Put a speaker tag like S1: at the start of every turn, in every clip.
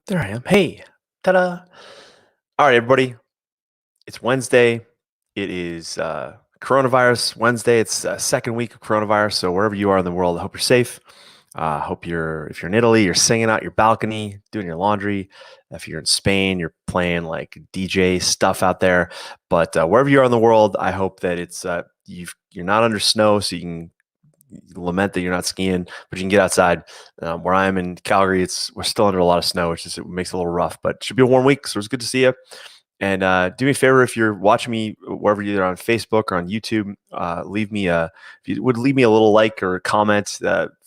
S1: There I am. Hey, ta-da! All right, everybody. It's Wednesday. It is coronavirus Wednesday. It's second week of coronavirus. So wherever you are in the world, I hope you're safe. Hope if you're in Italy, you're singing out your balcony, doing your laundry. If you're in Spain, you're playing like DJ stuff out there. But wherever you are in the world, I hope that you're not under snow, so you can lament that you're not skiing, but you can get outside. Where I am in Calgary, we're still under a lot of snow, it makes it a little rough. But it should be a warm week, so it's good to see you. And do me a favor, if you're watching me wherever you're on Facebook or on YouTube, if you would leave me a little like or comment.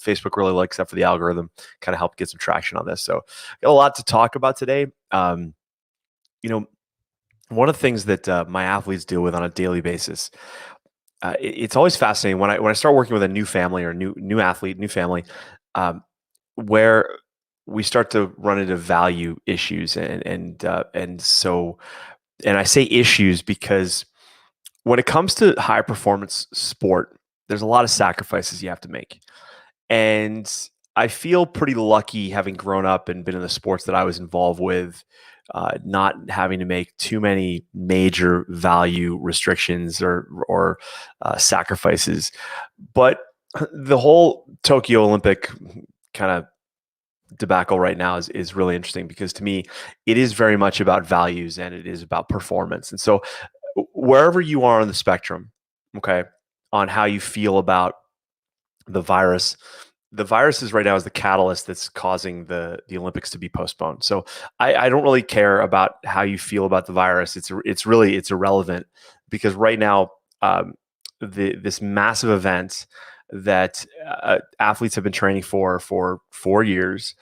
S1: Facebook really likes that for the algorithm, kind of help get some traction on this. So got a lot to talk about today. You know, one of the things that my athletes deal with on a daily basis, it's always fascinating when I start working with a new family or new athlete, new family, um, where we start to run into value issues, and I say issues because when it comes to high performance sport, there's a lot of sacrifices you have to make. And I feel pretty lucky having grown up and been in the sports that I was involved with, not having to make too many major value restrictions or sacrifices. But the whole Tokyo Olympic kind of debacle right now is really interesting because to me, it is very much about values and it is about performance. And so, wherever you are on the spectrum, okay, on how you feel about the virus, the virus is right now is the catalyst that's causing the Olympics to be postponed. So I don't really care about how you feel about the virus. It's irrelevant because right now, this massive event that athletes have been training for 4 years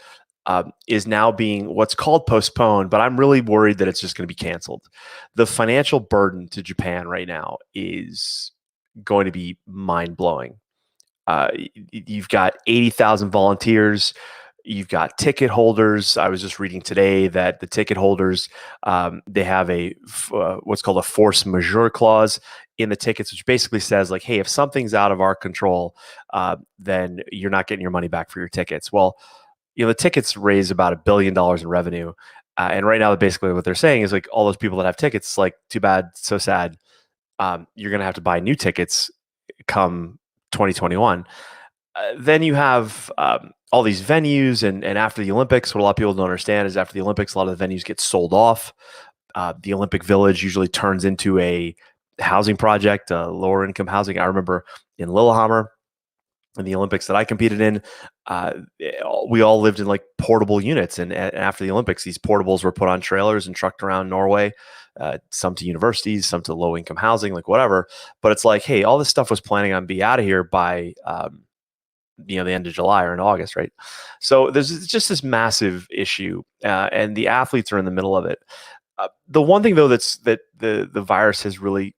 S1: is now being what's called postponed, but I'm really worried that it's just going to be canceled. The financial burden to Japan right now is going to be mind blowing. You've got 80,000 volunteers. You've got ticket holders. I was just reading today that the ticket holders, they have what's called a force majeure clause in the tickets, which basically says like, hey, if something's out of our control, then you're not getting your money back for your tickets. Well, the tickets raise about $1 billion in revenue. And right now, basically what they're saying is like all those people that have tickets, like, too bad, so sad. You're going to have to buy new tickets come 2021. Then you have all these venues, and after the Olympics, what a lot of people don't understand is after the Olympics, a lot of the venues get sold off. The Olympic Village usually turns into a housing project, lower income housing. I remember in Lillehammer, in the Olympics that I competed in, we all lived in like portable units. And after the Olympics, these portables were put on trailers and trucked around Norway, some to universities, some to low income housing, like whatever. But it's like, hey, all this stuff was planning on be out of here by the end of July or in August, right? So there's just this massive issue, and the athletes are in the middle of it. The one thing though that the virus has really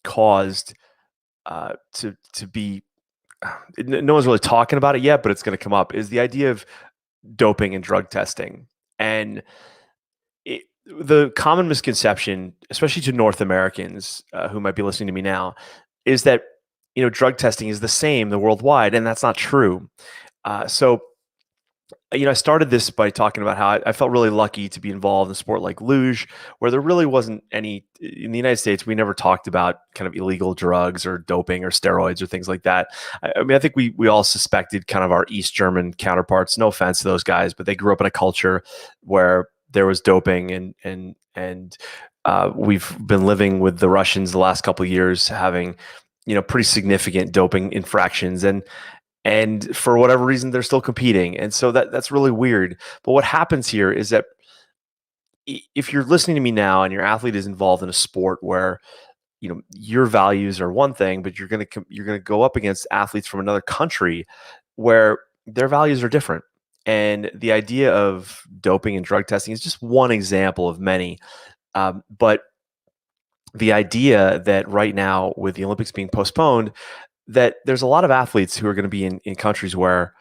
S1: caused to be no one's really talking about it yet, but it's going to come up, is the idea of doping and drug testing. And the common misconception, especially to North Americans who might be listening to me now, is that drug testing is the same the worldwide, and that's not true. So I started this by talking about how I felt really lucky to be involved in a sport like luge, where there really wasn't any in the United States. We never talked about kind of illegal drugs or doping or steroids or things like that. I mean, I think we all suspected kind of our East German counterparts. No offense to those guys, but they grew up in a culture where there was doping, and we've been living with the Russians the last couple of years, having pretty significant doping infractions, and for whatever reason they're still competing, and so that's really weird. But what happens here is that if you're listening to me now and your athlete is involved in a sport where your values are one thing, but you're going to go up against athletes from another country where their values are different, and the idea of doping and drug testing is just one example of many. But the idea that right now, with the Olympics being postponed, that there's a lot of athletes who are going to be in countries where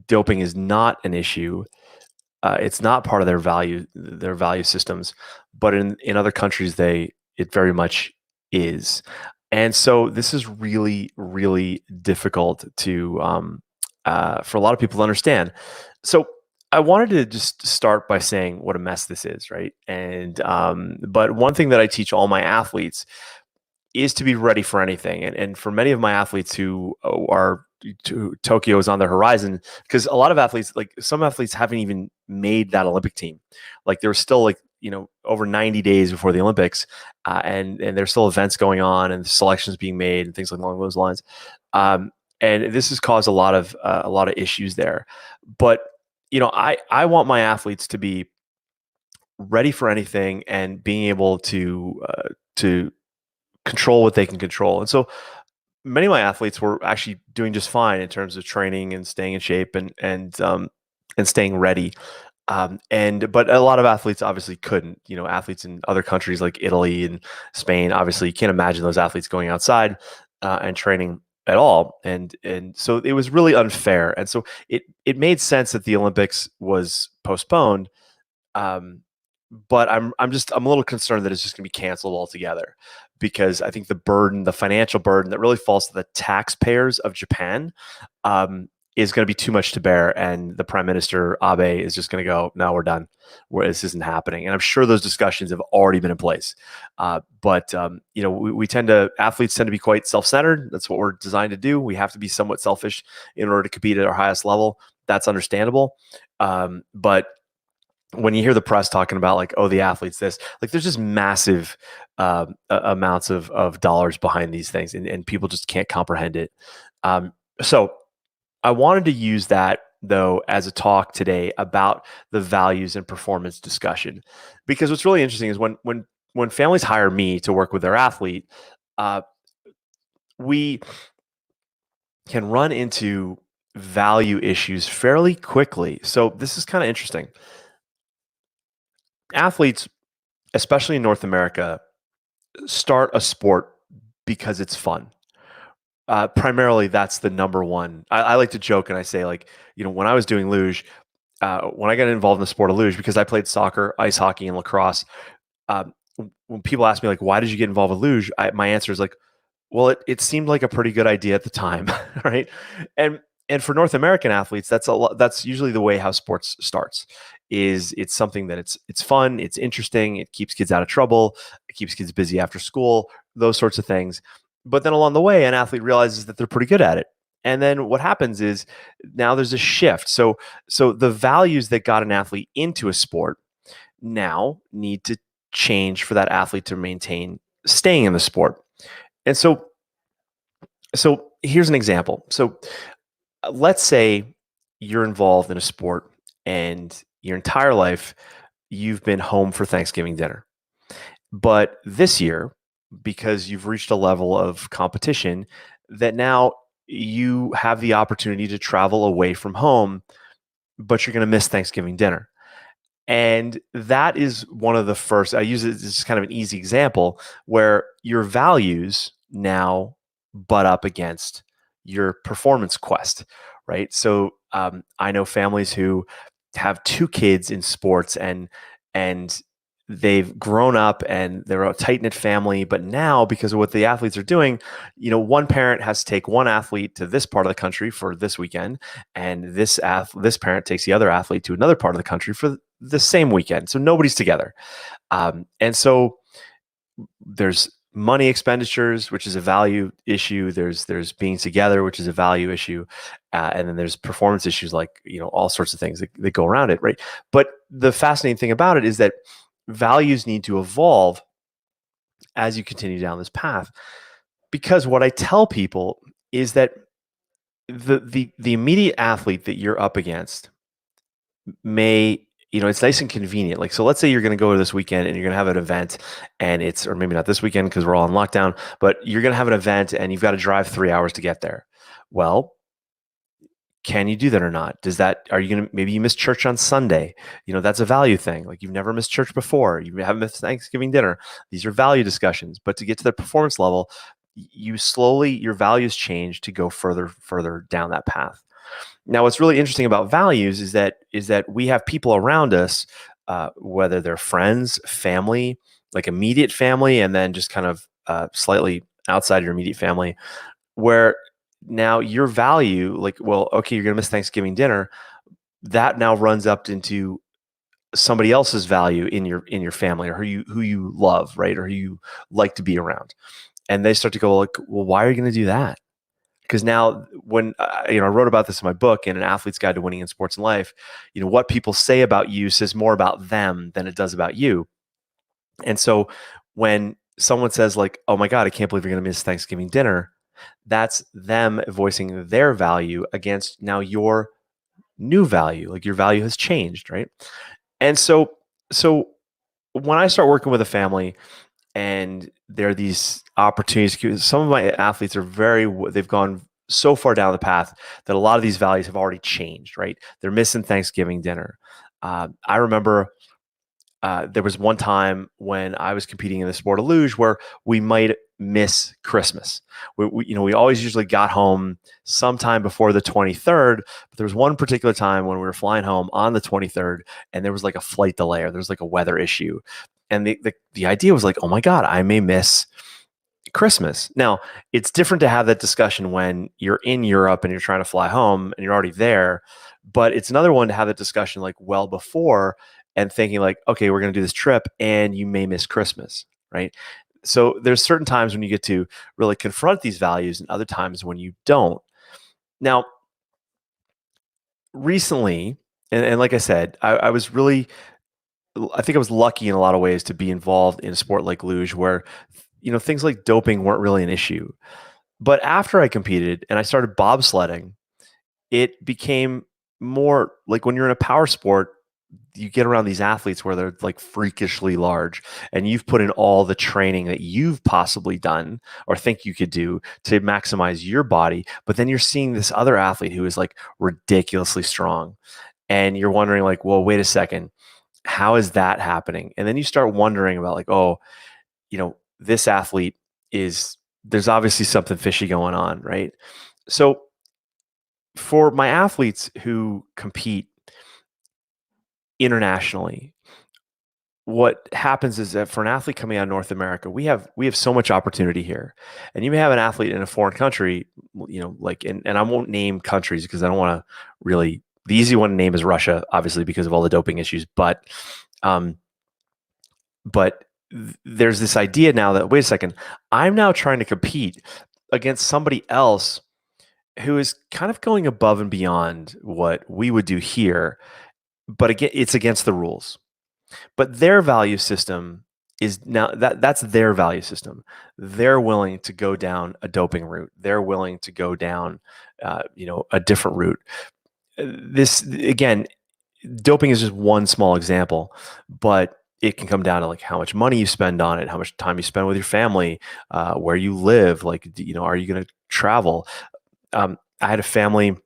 S1: doping is not an issue. It's not part of their value systems, but in other countries, it very much is. And so this is really, really difficult to for a lot of people to understand. So I wanted to just start by saying what a mess this is, right? And but one thing that I teach all my athletes is to be ready for anything. And for many of my athletes who are Tokyo is on the horizon, because a lot of athletes, like some athletes, haven't even made that Olympic team. Like there was still like over 90 days before the Olympics, and there's still events going on and selections being made and things along those lines. Um, and this has caused a lot of issues there. But I want my athletes to be ready for anything and being able to control what they can control. And so many of my athletes were actually doing just fine in terms of training and staying in shape and staying ready. And but a lot of athletes obviously couldn't. Athletes in other countries like Italy and Spain, obviously, you can't imagine those athletes going outside and training at all. And so it was really unfair. And so it made sense that the Olympics was postponed. Um, but I'm a little concerned that it's just going to be canceled altogether, because I think the financial burden that really falls to the taxpayers of Japan, is going to be too much to bear, and the Prime Minister Abe is just going to go, "No, we're done. This isn't happening." And I'm sure those discussions have already been in place. But athletes tend to be quite self-centered. That's what we're designed to do. We have to be somewhat selfish in order to compete at our highest level. That's understandable. But when you hear the press talking about like, oh, the athletes, this, like, there's just massive amounts of dollars behind these things, and people just can't comprehend it. So I wanted to use that though as a talk today about the values and performance discussion, because what's really interesting is when families hire me to work with their athlete, uh, we can run into value issues fairly quickly. So this is kind of interesting. Athletes, especially in North America, start a sport because it's fun. Primarily, that's the number one. I like to joke and I say, like, when I was doing luge, when I got involved in the sport of luge, because I played soccer, ice hockey, and lacrosse. Um, when people ask me, like, why did you get involved with luge? My answer is like, well, it seemed like a pretty good idea at the time, right? And and for North American athletes, that's a lot. That's usually the way how sports starts. Is it's something that it's fun, it's interesting, it keeps kids out of trouble, it keeps kids busy after school, those sorts of things. But then along the way, an athlete realizes that they're pretty good at it. And then what happens is now there's a shift. So the values that got an athlete into a sport now need to change for that athlete to maintain staying in the sport. And so here's an example. So let's say you're involved in a sport and your entire life you've been home for Thanksgiving dinner. But this year, because you've reached a level of competition, that now you have the opportunity to travel away from home, but you're going to miss Thanksgiving dinner. And that is one of the first, I use it as kind of an easy example where your values now butt up against your performance quest, right? So I know families who have two kids in sports, and they've grown up and they're a tight knit family. But now, because of what the athletes are doing, one parent has to take one athlete to this part of the country for this weekend, and this parent takes the other athlete to another part of the country for the same weekend. So nobody's together. And so there's money expenditures, which is a value issue. There's being together, which is a value issue. And then there's performance issues, like, all sorts of things that go around it, right? But the fascinating thing about it is that values need to evolve as you continue down this path. Because what I tell people is that the immediate athlete that you're up against may, it's nice and convenient. Like, so let's say you're going to go this weekend and you're going to have an event, and or maybe not this weekend because we're all in lockdown, but you're going to have an event and you've got to drive 3 hours to get there. Well, can you do that or not? Are you going to, maybe you miss church on Sunday? That's a value thing. Like, you've never missed church before. You haven't missed Thanksgiving dinner. These are value discussions. But to get to the performance level, your values change to go further down that path. Now, what's really interesting about values is that we have people around us, whether they're friends, family, like immediate family, and then just kind of slightly outside your immediate family, where now your value, like, well, okay, you're going to miss Thanksgiving dinner. that now runs up into somebody else's value in your family, or who you love, right, or who you like to be around, and they start to go like, well, why are you going to do that? Because now, when I wrote about this in my book, in An Athlete's Guide to Winning in Sports and Life, what people say about you says more about them than it does about you. And so when someone says like, "Oh my God, I can't believe you're going to miss Thanksgiving dinner," that's them voicing their value against now your new value. Like, your value has changed, right? And so when I start working with a family and there are these opportunities, some of my athletes are they've gone so far down the path that a lot of these values have already changed, right? They're missing Thanksgiving dinner. I remember there was one time when I was competing in the sport of luge where we might miss Christmas. We always usually got home sometime before the 23rd, but there was one particular time when we were flying home on the 23rd, and there was like a flight delay, or there was like a weather issue, and the idea was like, oh my God, I may miss Christmas. Now, it's different to have that discussion when you're in Europe and you're trying to fly home and you're already there, but it's another one to have that discussion like well before, and thinking like, okay, we're going to do this trip and you may miss Christmas, right? So there's certain times when you get to really confront these values and other times when you don't. Now, recently, and like I said, I think I was lucky in a lot of ways to be involved in a sport like luge where, things like doping weren't really an issue. But after I competed and I started bobsledding, it became more like, when you're in a power sport, you get around these athletes where they're like freakishly large, and you've put in all the training that you've possibly done or think you could do to maximize your body. But then you're seeing this other athlete who is like ridiculously strong. And you're wondering like, well, wait a second, how is that happening? And then you start wondering about like, oh, this athlete there's obviously something fishy going on, right? So for my athletes who compete internationally, what happens is that for an athlete coming out of North America, we have so much opportunity here. And you may have an athlete in a foreign country, like, and I won't name countries because I don't want to really, the easy one to name is Russia, obviously, because of all the doping issues. Um, but there's this idea now that, wait a second, I'm now trying to compete against somebody else who is kind of going above and beyond what we would do here. But again, it's against the rules. But their value system is now that's their value system. They're willing to go down a doping route. They're willing to go down, a different route. This, again, doping is just one small example, but it can come down to like how much money you spend on it, how much time you spend with your family, where you live. Like, are you going to travel? I had a family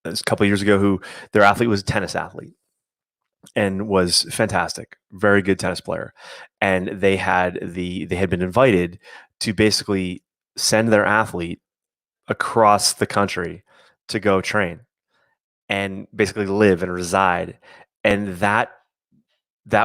S1: a couple of years ago who their athlete was a tennis athlete and was fantastic, very good tennis player. And they had been invited to basically send their athlete across the country to go train and basically live and reside. And that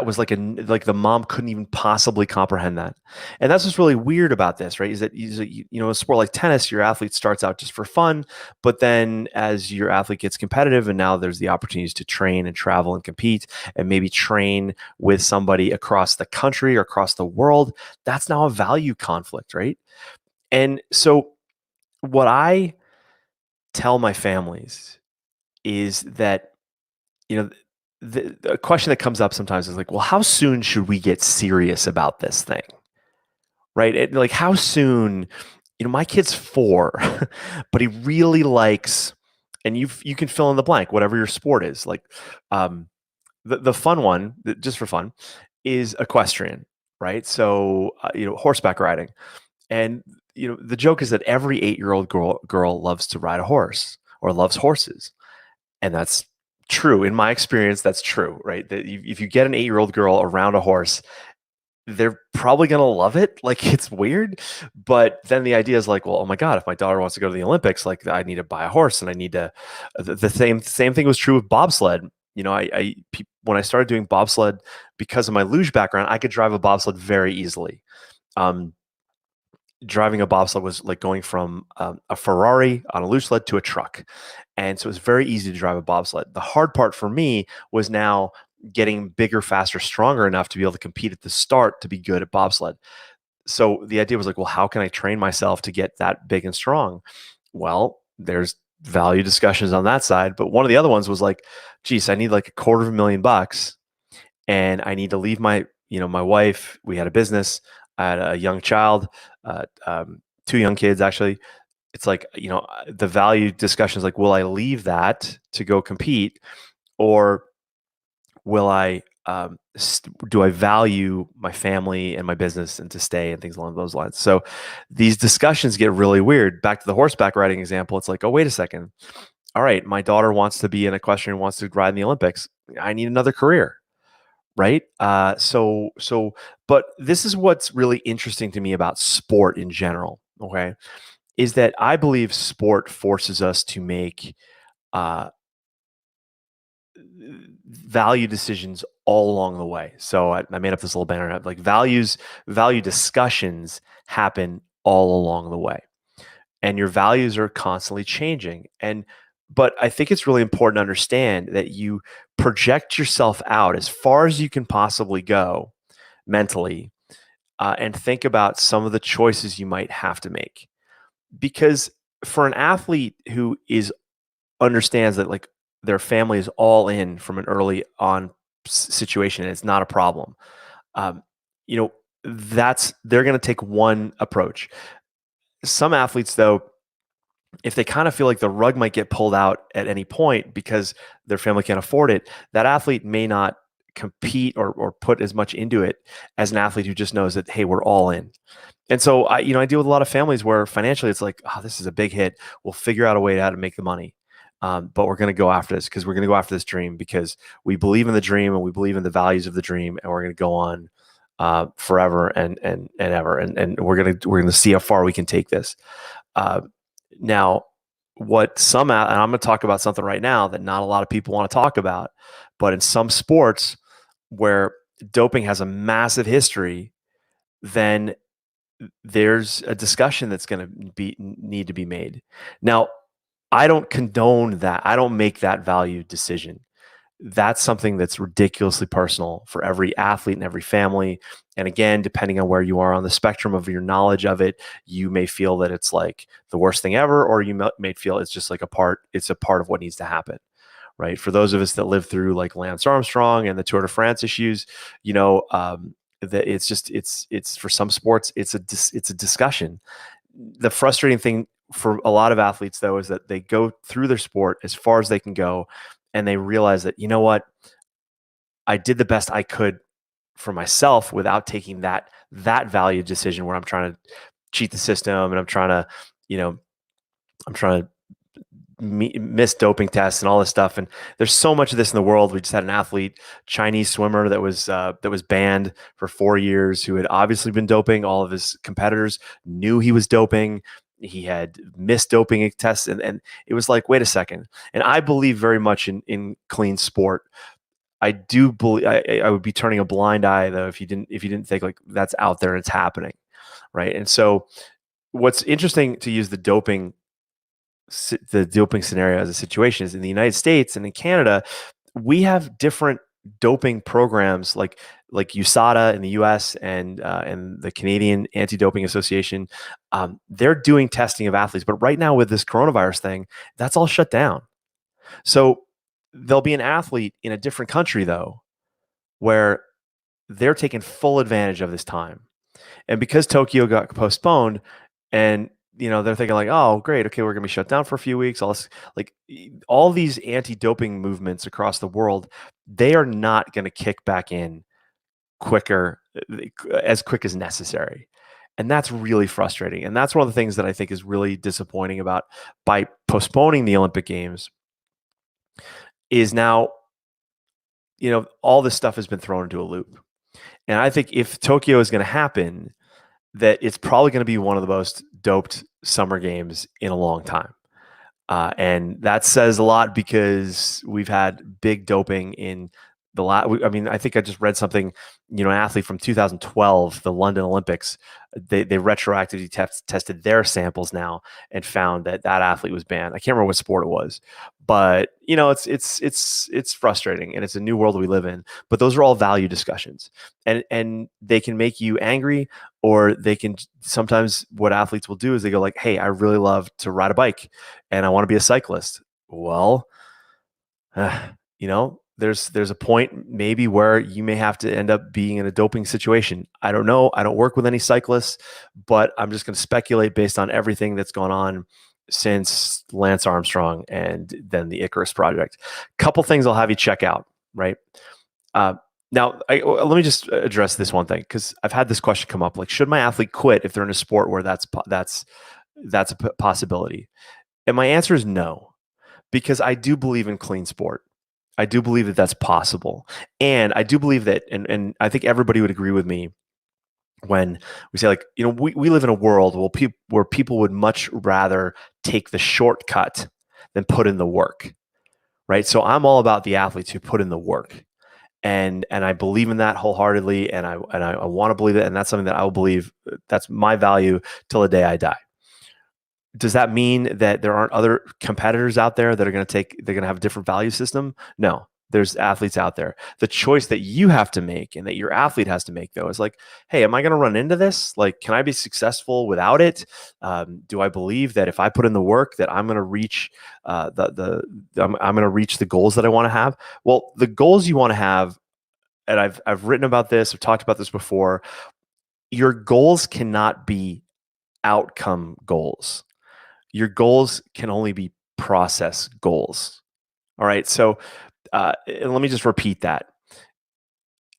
S1: was like the mom couldn't even possibly comprehend that. And that's what's really weird about this, right? Is that, a sport like tennis, your athlete starts out just for fun, but then as your athlete gets competitive, and now there's the opportunities to train and travel and compete and maybe train with somebody across the country or across the world, that's now a value conflict, right? And so what I tell my families is that, you know, the question that comes up sometimes is like, well, how soon should we get serious about this thing? Right? Like, how soon, my kid's 4, but he really likes, and you can fill in the blank, whatever your sport is. Like, the fun one, just for fun, is equestrian, right? So, horseback riding. And, the joke is that every 8-year-old girl loves to ride a horse or loves horses. And that's true. In my experience, that's true, right? That if you get an 8-year-old girl around a horse, they're probably going to love it. Like, it's weird. But then the idea is like, well, oh my God, if my daughter wants to go to the Olympics, like, I need to buy a horse, and I need to, the same thing was true with bobsled. When I started doing bobsled, because of my luge background, I could drive a bobsled very easily. Um, driving a bobsled was like going from a Ferrari on a loose sled to a truck. And so it was very easy to drive a bobsled. The hard part for me was now getting bigger, faster, stronger enough to be able to compete at the start to be good at bobsled. So the idea was like, well, how can I train myself to get that big and strong? Well, there's value discussions on that side. But one of the other ones was like, geez, I need like $250,000 and I need to leave my wife. We had a business, I had a young child, two young kids actually. It's like, the value discussion is like, will I leave that to go compete, or will I do I value my family and my business and to stay and things along those lines? So these discussions get really weird. Back to the horseback riding example, it's like, oh, wait a second. All right, my daughter wants to be an equestrian, wants to ride in the Olympics. I need another career, right? But this is what's really interesting to me about sport in general. Okay, is that I believe sport forces us to make uh, value decisions all along the way. So I made up this little banner, like value discussions happen all along the way, and your values are constantly changing. But I think it's really important to understand that you project yourself out as far as you can possibly go mentally, and think about some of the choices you might have to make. Because for an athlete who is understands that like their family is all in from an early on situation and it's not a problem, um, you know that's they're going to take one approach. Some athletes though, if they kind of feel like the rug might get pulled out at any point because their family can't afford it, that athlete may not compete or put as much into it as an athlete who just knows that, hey, we're all in. And so I deal with a lot of families where financially it's like, oh, this is a big hit. We'll figure out a way how to make the money. But we're going to go after this because we're going to go after this dream because we believe in the dream and we believe in the values of the dream, and we're going to go on forever and ever, and we're gonna see how far we can take this. Uh, Now, and I'm going to talk about something right now that not a lot of people want to talk about, but in some sports where doping has a massive history, then there's a discussion that's going to need to be made. Now, I don't condone that. I don't make that value decision. That's something that's ridiculously personal for every athlete and every family. And again, depending on where you are on the spectrum of your knowledge of it, you may feel that it's like the worst thing ever, or you may feel it's just like it's a part of what needs to happen, right? For those of us that lived through like Lance Armstrong and the Tour de France issues, that it's for some sports, it's a discussion. The frustrating thing for a lot of athletes though is that they go through their sport as far as they can go, and they realize that, you know what, I did the best I could for myself without taking that value decision where I'm trying to cheat the system and I'm trying to, you know, I'm trying to miss doping tests and all this stuff. And there's so much of this in the world. We just had an athlete, Chinese swimmer, that was banned for 4 years, who had obviously been doping. All of his competitors knew he was doping. He had missed doping tests, and it was like, wait a second. And I believe very much in clean sport. I do believe I would be turning a blind eye though if you didn't think like that's out there and it's happening, right? And so, what's interesting to use the doping scenario as a situation is in the United States and in Canada, we have different doping programs like USADA in the US and the Canadian Anti-Doping Association. They're doing testing of athletes, but right now with this coronavirus thing, that's all shut down. So there'll be an athlete in a different country though, where they're taking full advantage of this time. And because Tokyo got postponed, and they're thinking like, oh, great, okay, we're gonna be shut down for a few weeks. All these anti-doping movements across the world, they are not going to kick back in quicker, as quick as necessary. And that's really frustrating. And that's one of the things that I think is really disappointing about by postponing the Olympic Games is now, all this stuff has been thrown into a loop. And I think if Tokyo is going to happen, that it's probably going to be one of the most doped summer games in a long time. And that says a lot because we've had big doping in I mean, I think I just read something, an athlete from 2012, the London Olympics, they retroactively tested their samples now and found that that athlete was banned. I can't remember what sport it was, but it's frustrating, and it's a new world we live in. But those are all value discussions, and they can make you angry, or they can sometimes, what athletes will do is they go like, "Hey, I really love to ride a bike, and I want to be a cyclist." Well, there's a point maybe where you may have to end up being in a doping situation. I don't know. I don't work with any cyclists, but I'm just going to speculate based on everything that's gone on since Lance Armstrong and then the Icarus project. Couple things I'll have you check out, right? Now, let me just address this one thing, because I've had this question come up: like, should my athlete quit if they're in a sport where that's a possibility? And my answer is no, because I do believe in clean sport. I do believe that that's possible. And I do believe that, and I think everybody would agree with me when we say, like, we live in a world where people would much rather take the shortcut than put in the work, right? So I'm all about the athletes who put in the work. And I believe in that wholeheartedly. And I want to believe it. And that's something that I will believe. That's my value till the day I die. Does that mean that there aren't other competitors out there that are going to have a different value system? No, there's athletes out there. The choice that you have to make and that your athlete has to make, though, is like, hey, am I going to run into this? Like, can I be successful without it? Do I believe that if I put in the work that I'm going to reach I'm going to reach the goals that I want to have? Well, the goals you want to have, and I've written about this, I've talked about this before. Your goals cannot be outcome goals. Your goals can only be process goals. All right. So let me just repeat that,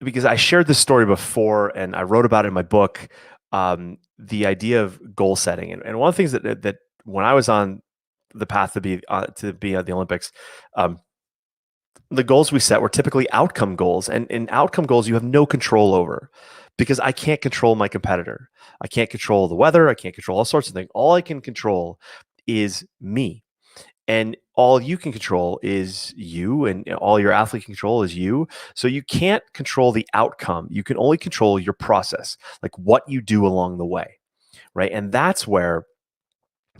S1: because I shared this story before and I wrote about it in my book, the idea of goal setting. And one of the things that when I was on the path to be at the Olympics, the goals we set were typically outcome goals. And in outcome goals, you have no control over, because I can't control my competitor. I can't control the weather. I can't control all sorts of things. All I can control is me. And all you can control is you, and all your athlete can control is you. So you can't control the outcome. You can only control your process, like what you do along the way, right? And that's where,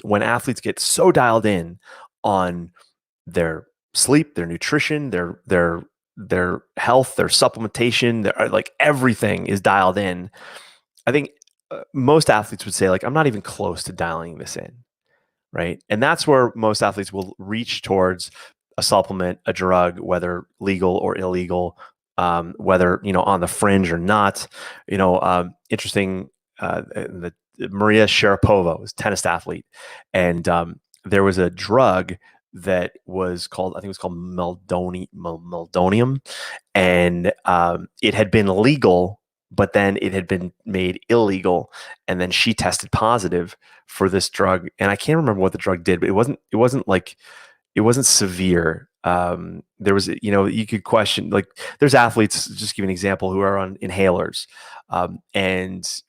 S1: when athletes get so dialed in on their sleep, their nutrition, their health, their supplementation, like everything is dialed in. I think most athletes would say, like, I'm not even close to dialing this in. Right. And that's where most athletes will reach towards a supplement, a drug, whether legal or illegal, whether, on the fringe or not. Interesting, Maria Sharapova was a tennis athlete. And there was a drug that was called, I think it was called meldonium. And it had been legal, but then it had been made illegal, and then she tested positive for this drug, and I can't remember what the drug did, but it wasn't severe. There was, you could question, like, there's athletes, just give an example, who are on inhalers, and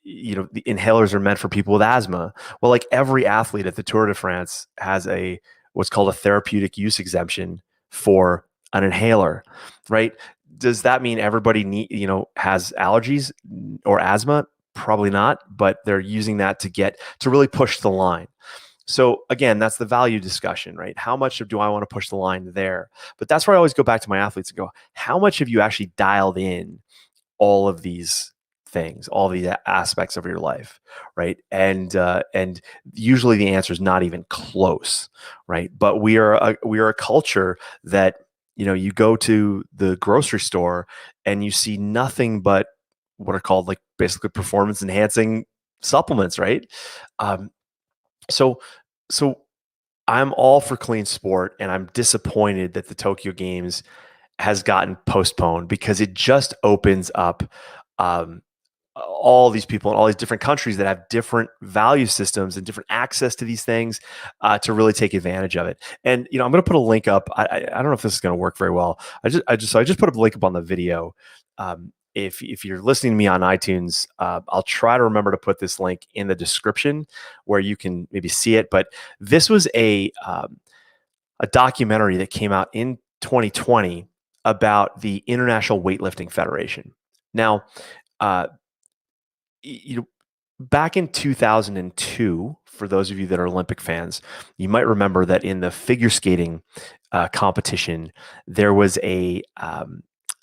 S1: the inhalers are meant for people with asthma. Well, like, every athlete at the Tour de France has what's called a therapeutic use exemption for an inhaler, right? Does that mean everybody has allergies or asthma? Probably not, but they're using that to really push the line. So again, that's the value discussion, right? How much do I want to push the line there? But that's where I always go back to my athletes and go, how much have you actually dialed in all of these things, all the aspects of your life, right? And usually the answer is not even close, right? But we are a culture that, you go to the grocery store and you see nothing but what are called, like, basically performance enhancing supplements, right? So I'm all for clean sport, and I'm disappointed that the Tokyo Games has gotten postponed, because it just opens up all these people in all these different countries that have different value systems and different access to these things, to really take advantage of it. And I'm going to put a link up. I don't know if this is going to work very well. I just put a link up on the video. If you're listening to me on iTunes, I'll try to remember to put this link in the description where you can maybe see it. But this was a documentary that came out in 2020 about the International Weightlifting Federation. Now, uh, you know, back in 2002, for those of you that are Olympic fans, you might remember that in the figure skating competition, there was an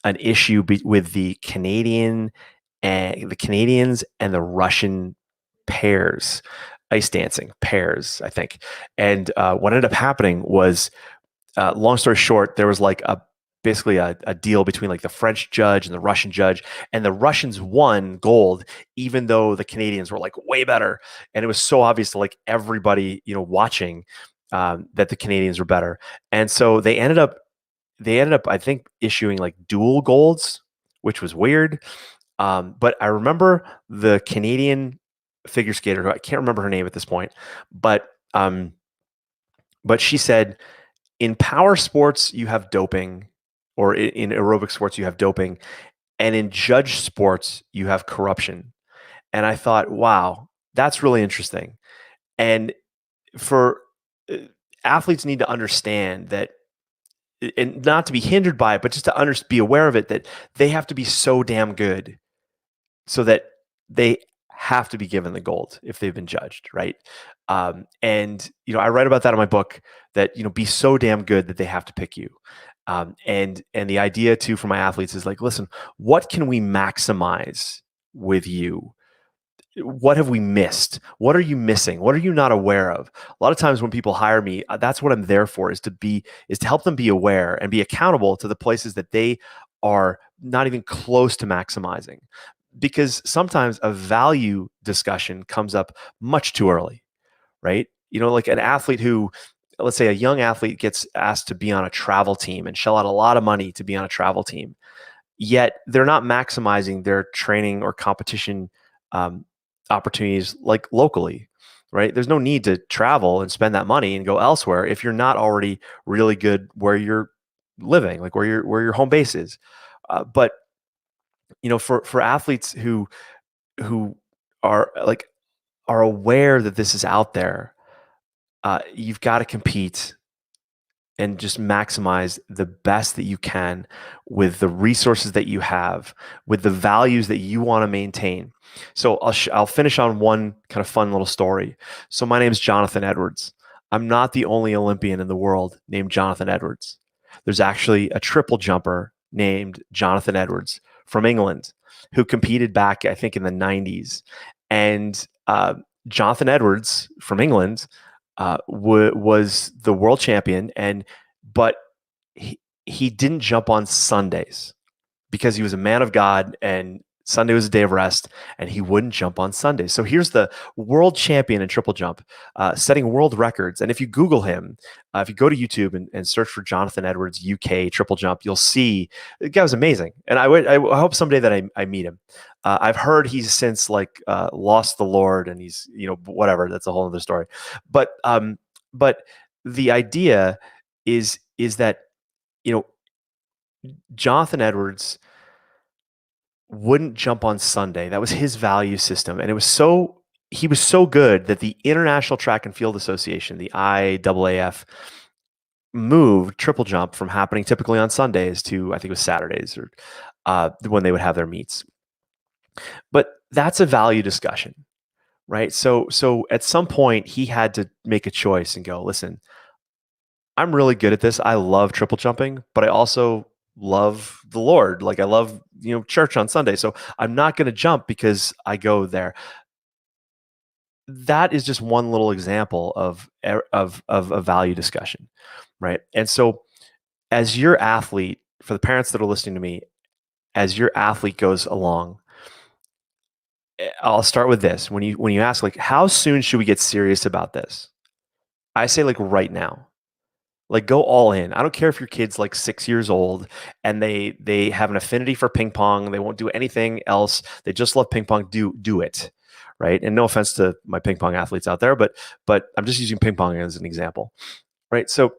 S1: issue with the Canadians and the Russian pairs, ice dancing pairs, I think. And what ended up happening was, long story short, there was like basically a deal between like the French judge and the Russian judge, and the Russians won gold, even though the Canadians were like way better. And it was so obvious to like everybody, watching, that the Canadians were better. And so they ended up, I think, issuing like dual golds, which was weird. But I remember the Canadian figure skater, who I can't remember her name at this point, but um, but she said, in power sports you have doping, or in aerobic sports you have doping, and in judge sports you have corruption. And I thought, wow, that's really interesting. And for uh, athletes need to understand that, and not to be hindered by it, but just to be aware of it, that they have to be so damn good so that they have to be given the gold if they've been judged, right? And I write about that in my book, that be so damn good that they have to pick you. And the idea too for my athletes is like, listen, what can we maximize with you? What have we missed? What are you missing? What are you not aware of? A lot of times when people hire me, that's what I'm there for, is to help them be aware and be accountable to the places that they are not even close to maximizing. Because sometimes a value discussion comes up much too early, right? Like an athlete who, let's say a young athlete gets asked to be on a travel team and shell out a lot of money to be on a travel team, yet they're not maximizing their training or competition um, opportunities like locally, right? There's no need to travel and spend that money and go elsewhere if you're not already really good where you're living, like where your home base is. But for athletes who are like are aware that this is out there, you've got to compete and just maximize the best that you can with the resources that you have, with the values that you want to maintain. So I'll finish on one kind of fun little story. So my name is Jonathan Edwards. I'm not the only Olympian in the world named Jonathan Edwards. There's actually a triple jumper named Jonathan Edwards from England who competed back, I think, in the 90s. And Jonathan Edwards from England was the world champion, but he didn't jump on Sundays because he was a man of God, and Sunday was a day of rest, and he wouldn't jump on Sundays. So here's the world champion in triple jump, setting world records. And if you Google him, if you go to YouTube and search for Jonathan Edwards UK triple jump, you'll see the guy was amazing. And I hope someday that I meet him. I've heard he's since lost the Lord, and he's whatever. That's a whole other story. But the idea is that Jonathan Edwards wouldn't jump on Sunday. That was his value system. And he was so good that the International Track and Field Association, the IAAF, moved triple jump from happening typically on Sundays to, I think it was Saturdays, or when they would have their meets. But that's a value discussion, right? So at some point he had to make a choice and go, listen, I'm really good at this. I love triple jumping, but I also love the Lord. Like I love, church on Sunday. So I'm not going to jump because I go there. That is just one little example of a value discussion, right? And so as your athlete, for the parents that are listening to me, as your athlete goes along, I'll start with this. When you ask like, how soon should we get serious about this? I say like right now. Like go all in. I don't care if your kid's like 6 years old and they have an affinity for ping pong. They won't do anything else. They just love ping pong. Do it, right? And no offense to my ping pong athletes out there, but I'm just using ping pong as an example, right? So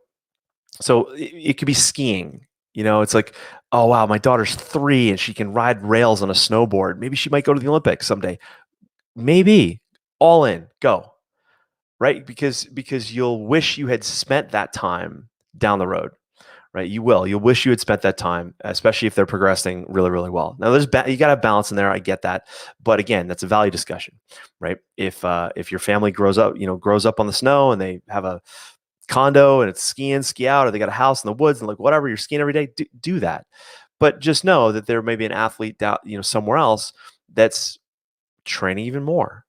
S1: it could be skiing. It's like, oh wow, my daughter's 3 and she can ride rails on a snowboard. Maybe she might go to the Olympics someday. Maybe. All in, go. Right? Because you'll wish you had spent that time down the road, right? You will. You'll wish you had spent that time, especially if they're progressing really, really well. Now, you got to have balance in there. I get that, but again, that's a value discussion, right? If your family grows up on the snow and they have a condo and it's ski in, ski out, or they got a house in the woods and like whatever, you're skiing every day, do that. But just know that there may be an athlete down, somewhere else that's training even more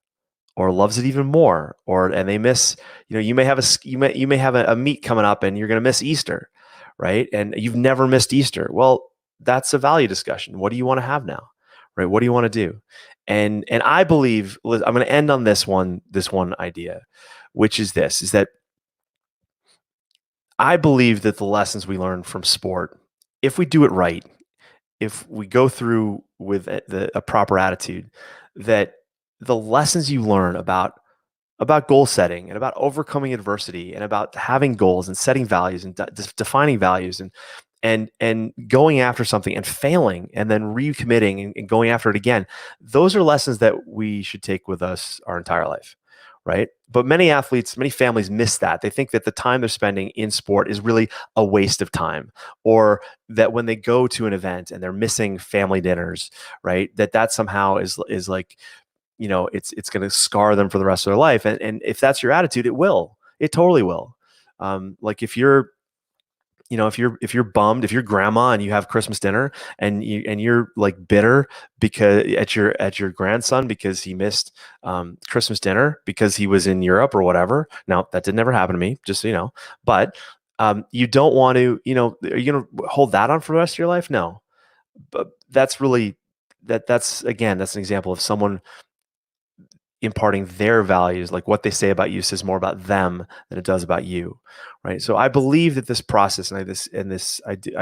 S1: or loves it even more, and they miss, you may have a meet coming up and you're going to miss Easter, right? And you've never missed Easter. Well, that's a value discussion. What do you want to have now, right? What do you want to do? And I believe, I'm going to end on this one idea, which is is that I believe that the lessons we learn from sport, if we do it right, if we go through with a proper attitude, that the lessons you learn about goal setting and about overcoming adversity and about having goals and setting values and defining values and going after something and failing and then recommitting and going after it again, those are lessons that we should take with us our entire life, right? But many athletes, many families miss that. They think that the time they're spending in sport is really a waste of time, or that when they go to an event and they're missing family dinners, right, that somehow is like, it's going to scar them for the rest of their life. And if that's your attitude, it totally will. Like if you're bummed, if you're grandma and you have Christmas dinner and you're like bitter because at your grandson because he missed Christmas dinner because he was in Europe or whatever. Now that didn't ever happen to me, just so you know. But you don't want to, are you going to hold that on for the rest of your life? No. But that's really that's again, that's an example of someone imparting their values, like what they say about you says more about them than it does about you, right? So I believe that this process I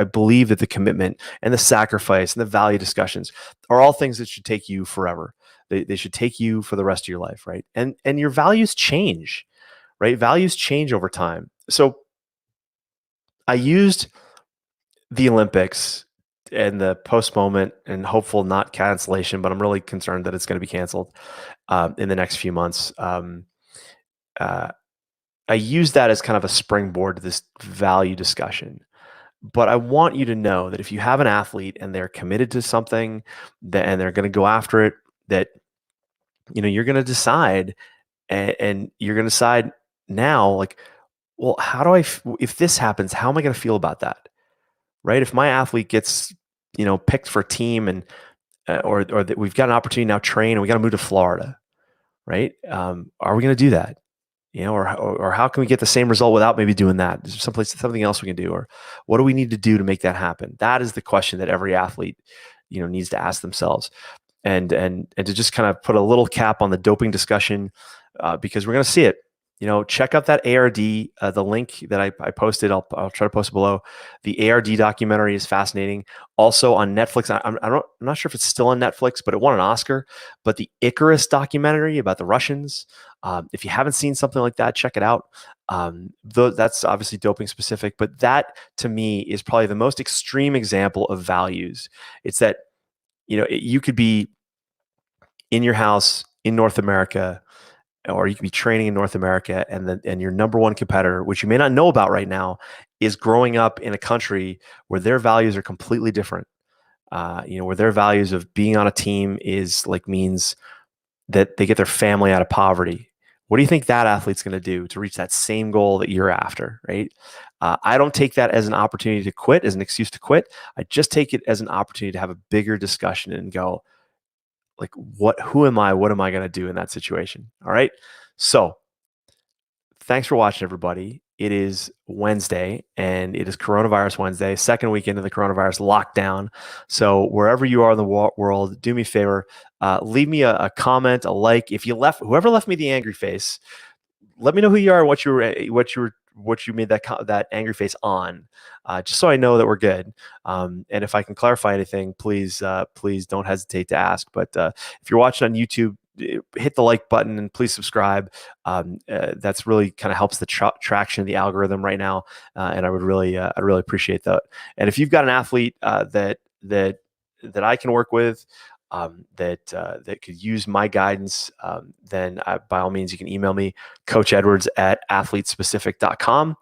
S1: believe that the commitment and the sacrifice and the value discussions are all things that should take you forever. They should take you for the rest of your life, right? And your values change, right? Values change over time. So I used the Olympics and the postponement and hopeful not cancellation, but I'm really concerned that it's going to be canceled in the next few months. Uh, I use that as kind of a springboard to this value discussion. But I want you to know that if you have an athlete and they're committed to something and they're going to go after it, that you're going to decide, and you're going to decide now, like, well, how do if this happens, how am I going to feel about that? Right? If my athlete gets picked for a team and or that we've got an opportunity now train and we got to move to Florida, right? Are we going to do that? Or how can we get the same result without maybe doing that? Is there something else we can do, or what do we need to do to make that happen? That is the question that every athlete, needs to ask themselves, and to just kind of put a little cap on the doping discussion, because we're going to see it. Check out that ARD, the link that I posted. I'll try to post it below. The ARD documentary is fascinating. Also on Netflix. I'm not sure if it's still on Netflix, but it won an Oscar. But the Icarus documentary about the Russians. If you haven't seen something like that, check it out. That's obviously doping specific, but that to me is probably the most extreme example of values. It's that you could be in your house in North America, or you could be training in North America, and your number one competitor, which you may not know about right now, is growing up in a country where their values are completely different. Where their values of being on a team means that they get their family out of poverty. What do you think that athlete's going to do to reach that same goal that you're after, right? I don't take that as an opportunity to quit, as an excuse to quit. I just take it as an opportunity to have a bigger discussion and go, like, who am I? What am I going to do in that situation? All right. So thanks for watching, everybody. It is Wednesday and it is Coronavirus Wednesday, second weekend of the coronavirus lockdown. So wherever you are in the world, do me a favor, leave me a comment, a like. If whoever left me the angry face, let me know who you are, what you made that angry face on, just so I know that we're good. And if I can clarify anything, please don't hesitate to ask. But if you're watching on YouTube, hit the like button and please subscribe. That's really kind of helps the traction of the algorithm right now, and I'd really appreciate that. And if you've got an athlete that I can work with, that could use my guidance, then by all means, you can email me, coachedwards@athletespecific.com,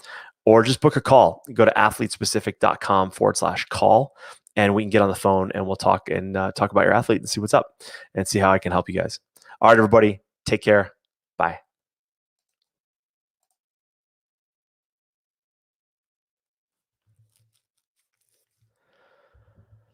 S1: or just book a call. Go to athletespecific.com/call, and we can get on the phone and we'll talk about your athlete and see what's up and see how I can help you guys. All right, everybody, take care.